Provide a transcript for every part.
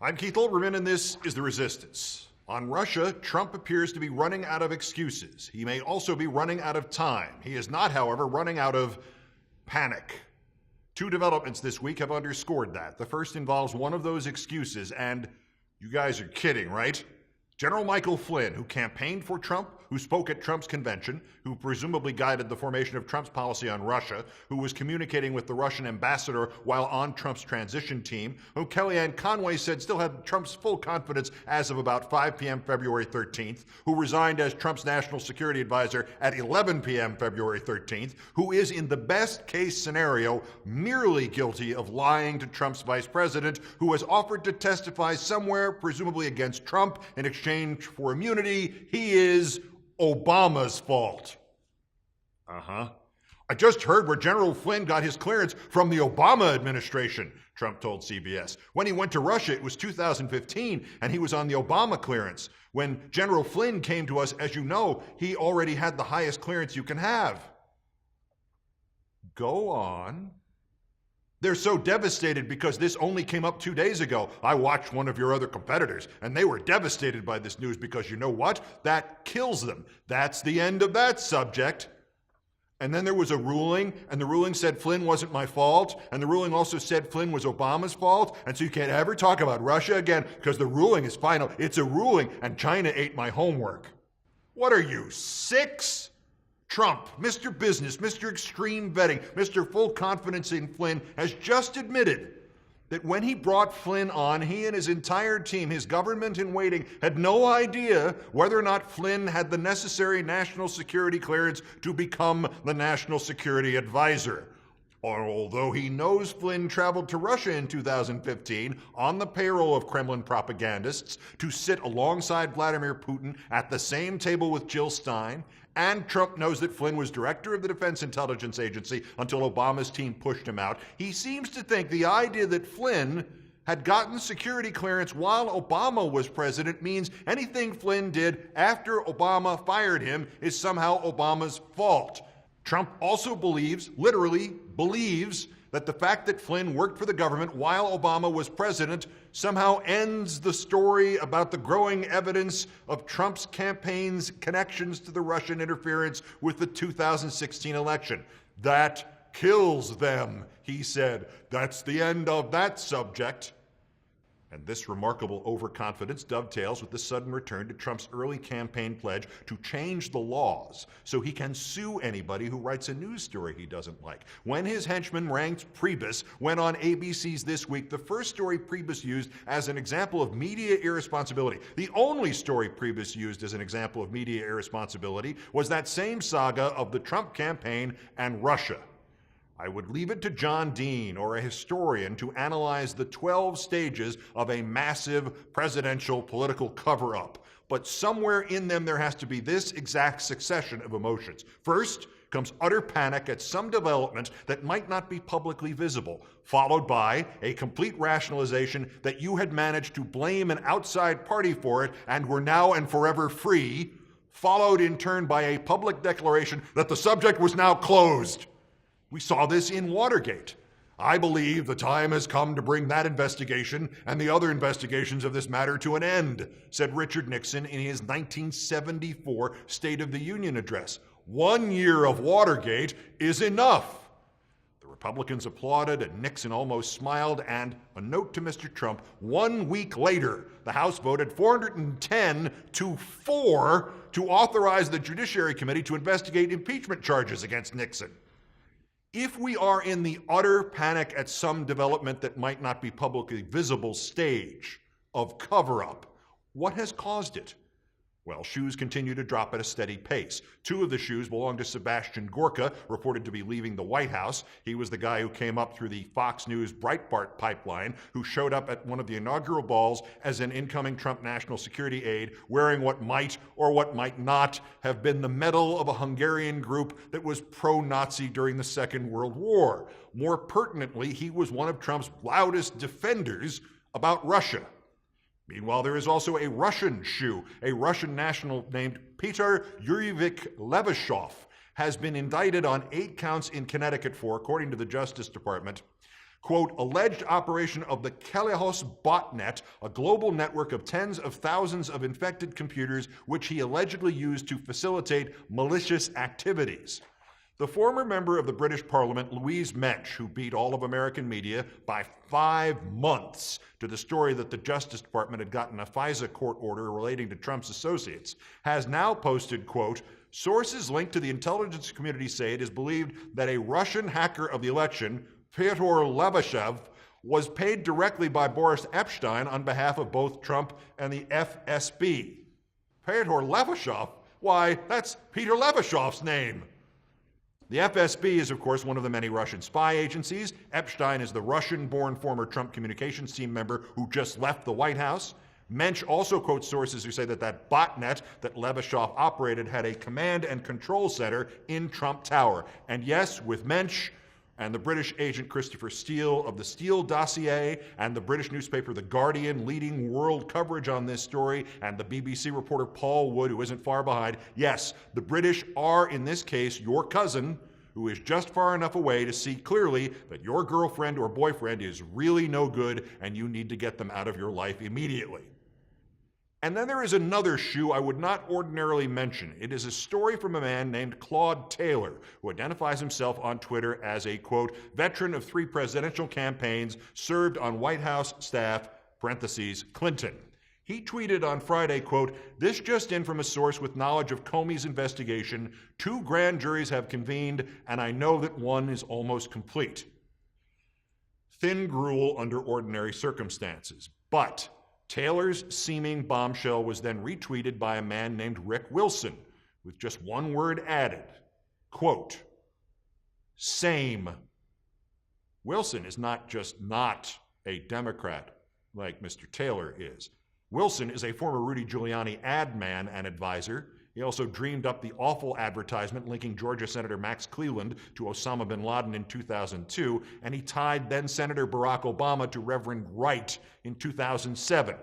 I'm Keith Olbermann, and this is The Resistance. On Russia, Trump appears to be running out of excuses. He may also be running out of time. He is not, however, running out of panic. Two developments this week have underscored that. The first involves one of those excuses, and you guys are kidding, right? General Michael Flynn, who campaigned for Trump, who spoke at Trump's convention, who presumably guided the formation of Trump's policy on Russia, who was communicating with the Russian ambassador while on Trump's transition team, who Kellyanne Conway said still had Trump's full confidence as of about 5 p.m. February 13th, who resigned as Trump's national security advisor at 11 p.m. February 13th, who is in the best case scenario merely guilty of lying to Trump's vice president, who has offered to testify somewhere, presumably against Trump, in exchange for immunity. He is Obama's fault. I just heard where General Flynn got his clearance from the Obama administration, Trump told CBS. When he went to Russia, it was 2015, and he was on the Obama clearance. When General Flynn came to us, as you know, he already had the highest clearance you can have. Go on. They're so devastated because this only came up 2 days ago. I watched one of your other competitors, and they were devastated by this news because you know what? That kills them. That's the end of that subject. And then there was a ruling, and the ruling said Flynn wasn't my fault, and the ruling also said Flynn was Obama's fault, and so you can't ever talk about Russia again because the ruling is final. It's a ruling, and China ate my homework. What are you, 6? Trump, Mr. Business, Mr. Extreme Vetting, Mr. Full Confidence in Flynn, has just admitted that when he brought Flynn on, he and his entire team, his government in waiting, had no idea whether or not Flynn had the necessary national security clearance to become the national security advisor. Although he knows Flynn traveled to Russia in 2015 on the payroll of Kremlin propagandists to sit alongside Vladimir Putin at the same table with Jill Stein, and Trump knows that Flynn was director of the Defense Intelligence Agency until Obama's team pushed him out, he seems to think the idea that Flynn had gotten security clearance while Obama was president means anything Flynn did after Obama fired him is somehow Obama's fault. Trump also literally believes, that the fact that Flynn worked for the government while Obama was president somehow ends the story about the growing evidence of Trump's campaign's connections to the Russian interference with the 2016 election. That kills them, he said. That's the end of that subject. And this remarkable overconfidence dovetails with the sudden return to Trump's early campaign pledge to change the laws so he can sue anybody who writes a news story he doesn't like. When his henchman ranked Priebus went on ABC's This Week, the first story Priebus used as an example of media irresponsibility, the only story Priebus used as an example of media irresponsibility, was that same saga of the Trump campaign and Russia. I would leave it to John Dean or a historian to analyze the 12 stages of a massive presidential political cover-up. But somewhere in them there has to be this exact succession of emotions. First comes utter panic at some development that might not be publicly visible, followed by a complete rationalization that you had managed to blame an outside party for it and were now and forever free, followed in turn by a public declaration that the subject was now closed. We saw this in Watergate. I believe the time has come to bring that investigation and the other investigations of this matter to an end, said Richard Nixon in his 1974 State of the Union address. 1 year of Watergate is enough. The Republicans applauded and Nixon almost smiled, and a note to Mr. Trump, 1 week later, the House voted 410-4 to authorize the Judiciary Committee to investigate impeachment charges against Nixon. If we are in the utter panic at some development that might not be publicly visible stage of cover-up, what has caused it? Well, shoes continue to drop at a steady pace. 2 of the shoes belong to Sebastian Gorka, reported to be leaving the White House. He was the guy who came up through the Fox News Breitbart pipeline, who showed up at one of the inaugural balls as an incoming Trump national security aide, wearing what might or what might not have been the medal of a Hungarian group that was pro-Nazi during the Second World War. More pertinently, he was one of Trump's loudest defenders about Russia. Meanwhile, there is also a Russian shoe. A Russian national named Peter Yuryevich Levashov has been indicted on 8 counts in Connecticut for, according to the Justice Department, Quote, alleged operation of the Kelehos botnet, a global network of tens of thousands of infected computers, which he allegedly used to facilitate malicious activities. The former member of the British Parliament, Louise Mensch, who beat all of American media by 5 months to the story that the Justice Department had gotten a FISA court order relating to Trump's associates, has now posted, quote, sources linked to the intelligence community say it is believed that a Russian hacker of the election, Pyotr Levashev, was paid directly by Boris Epstein on behalf of both Trump and the FSB. Pyotr Levashev? Why, that's Peter Levashov's name. The FSB is, of course, one of the many Russian spy agencies. Epstein is the Russian-born former Trump communications team member who just left the White House. Mensch also quotes sources who say that botnet that Levashev operated had a command and control center in Trump Tower. And yes, with Mensch and the British agent Christopher Steele of the Steele dossier and the British newspaper The Guardian leading world coverage on this story and the BBC reporter Paul Wood, who isn't far behind, yes, the British are, in this case, your cousin who is just far enough away to see clearly that your girlfriend or boyfriend is really no good and you need to get them out of your life immediately. And then there is another shoe I would not ordinarily mention. It is a story from a man named Claude Taylor, who identifies himself on Twitter as a, quote, veteran of 3 presidential campaigns, served on White House staff, parentheses, Clinton. He tweeted on Friday, quote, this just in from a source with knowledge of Comey's investigation. 2 grand juries have convened, and I know that one is almost complete. Thin gruel under ordinary circumstances, but Taylor's seeming bombshell was then retweeted by a man named Rick Wilson with just one word added, quote, same. Wilson is not just not a Democrat like Mr. Taylor is. Wilson is a former Rudy Giuliani ad man and advisor. He also dreamed up the awful advertisement linking Georgia Senator Max Cleland to Osama bin Laden in 2002, and he tied then-Senator Barack Obama to Reverend Wright in 2007.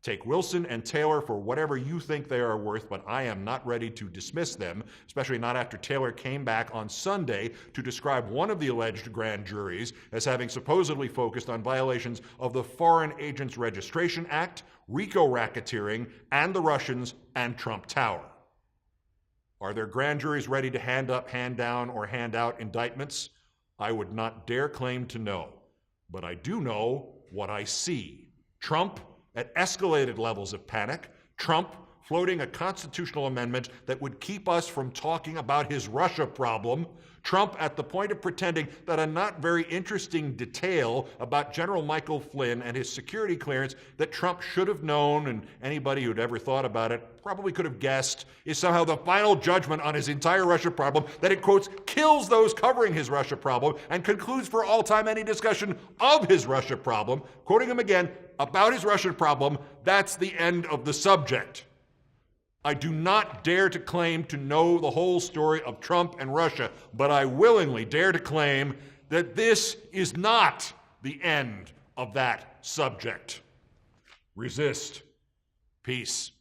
Take Wilson and Taylor for whatever you think they are worth, but I am not ready to dismiss them, especially not after Taylor came back on Sunday to describe one of the alleged grand juries as having supposedly focused on violations of the Foreign Agents Registration Act, RICO racketeering, and the Russians and Trump Tower. Are there grand juries ready to hand up, hand down, or hand out indictments? I would not dare claim to know, but I do know what I see. Trump at escalated levels of panic, Trump floating a constitutional amendment that would keep us from talking about his Russia problem, Trump at the point of pretending that a not very interesting detail about General Michael Flynn and his security clearance that Trump should have known, and anybody who'd ever thought about it probably could have guessed, is somehow the final judgment on his entire Russia problem, that it, quotes, kills those covering his Russia problem and concludes for all time any discussion of his Russia problem. Quoting him again, about his Russian problem, that's the end of the subject. I do not dare to claim to know the whole story of Trump and Russia, but I willingly dare to claim that this is not the end of that subject. Resist. Peace.